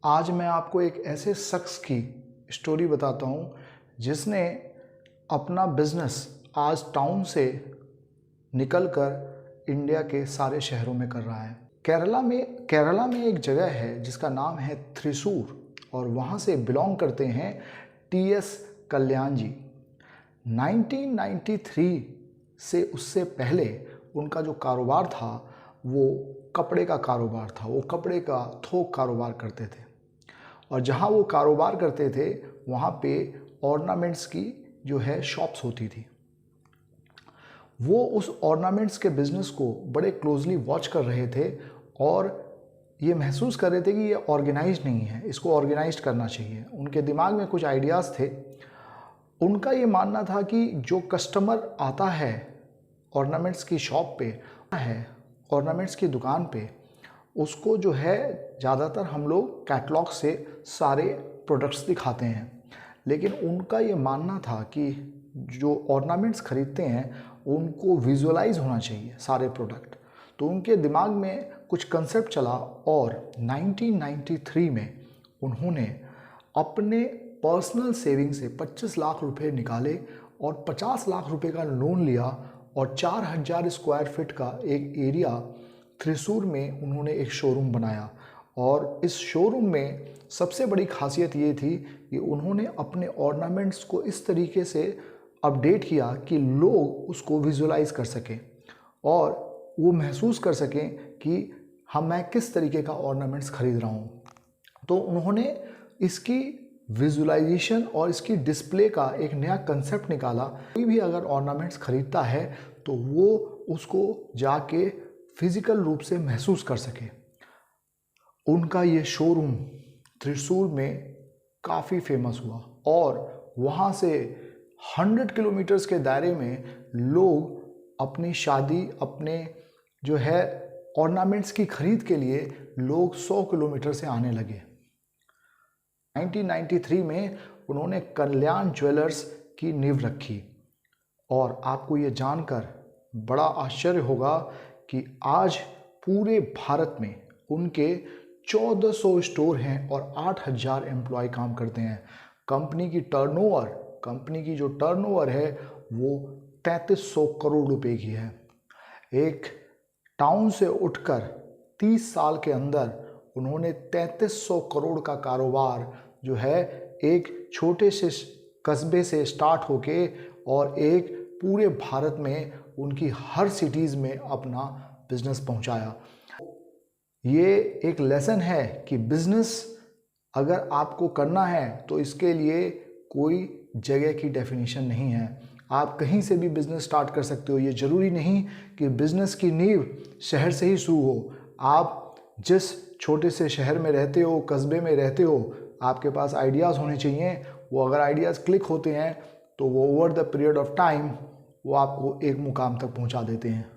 आज मैं आपको एक ऐसे शख्स की स्टोरी बताता हूँ जिसने अपना बिज़नेस आज टाउन से निकलकर इंडिया के सारे शहरों में कर रहा है। केरला में एक जगह है जिसका नाम है थ्रिसूर और वहाँ से बिलोंग करते हैं टीएस कल्याण जी। 1993 से उससे पहले उनका जो कारोबार था वो कपड़े का कारोबार था। वो कपड़े का थोक कारोबार करते थे और जहाँ वो कारोबार करते थे वहाँ पे ऑर्नामेंट्स की जो है शॉप्स होती थी। वो उस ऑर्नामेंट्स के बिज़नेस को बड़े क्लोजली वॉच कर रहे थे और ये महसूस कर रहे थे कि ये ऑर्गेनाइज नहीं है, इसको ऑर्गेनाइज करना चाहिए। उनके दिमाग में कुछ आइडियाज़ थे। उनका ये मानना था कि जो कस्टमर आता है ऑर्नामेंट्स की शॉप पे है, ऑर्नामेंट्स की दुकान पे, उसको जो है ज़्यादातर हम लोग कैटलॉग से सारे प्रोडक्ट्स दिखाते हैं, लेकिन उनका ये मानना था कि जो ऑर्नामेंट्स ख़रीदते हैं उनको विजुअलाइज होना चाहिए सारे प्रोडक्ट। तो उनके दिमाग में कुछ कंसेप्ट चला और 1993 में उन्होंने अपने पर्सनल सेविंग से 25 लाख रुपए निकाले और 50 लाख रुपए का लोन लिया और 4000 स्क्वायर फीट का एक एरिया थ्रिसूर में उन्होंने एक शोरूम बनाया। और इस शोरूम में सबसे बड़ी खासियत ये थी कि उन्होंने अपने ऑर्नामेंट्स को इस तरीके से अपडेट किया कि लोग उसको विजुअलाइज कर सकें और वो महसूस कर सकें कि मैं किस तरीके का ऑर्नामेंट्स खरीद रहा हूँ। तो उन्होंने इसकी विजुअलाइजेशन और इसकी डिस्प्ले का एक नया कंसेप्ट निकाला। कोई भी अगर ऑर्नामेंट्स खरीदता है तो वो उसको जाके फिजिकल रूप से महसूस कर सके। उनका ये शोरूम थ्रिसूर में काफ़ी फेमस हुआ और वहाँ से 100 किलोमीटर्स के दायरे में लोग अपनी शादी, अपने जो है ऑर्नामेंट्स की खरीद के लिए लोग 100 किलोमीटर से आने लगे। 1993 में उन्होंने कल्याण ज्वेलर्स की नींव रखी और आपको ये जानकर बड़ा आश्चर्य होगा कि आज पूरे भारत में उनके 1400 स्टोर हैं और 8000 एम्प्लॉय काम करते हैं। कंपनी की जो टर्नओवर है वो 3300 करोड़ रुपए की है। एक टाउन से उठकर 30 साल के अंदर उन्होंने 3300 करोड़ का कारोबार जो है एक छोटे से कस्बे से स्टार्ट होके और एक पूरे भारत में उनकी हर सिटीज़ में अपना बिजनेस पहुंचाया। ये एक लेसन है कि बिजनेस अगर आपको करना है तो इसके लिए कोई जगह की डेफिनेशन नहीं है। आप कहीं से भी बिज़नेस स्टार्ट कर सकते हो। ये ज़रूरी नहीं कि बिज़नेस की नींव शहर से ही शुरू हो। आप जिस छोटे से शहर में रहते हो, कस्बे में रहते हो, आपके पास आइडियाज़ होने चाहिए। वो अगर आइडियाज़ क्लिक होते हैं तो वो over the period of time वो आपको एक मुकाम तक पहुंचा देते हैं।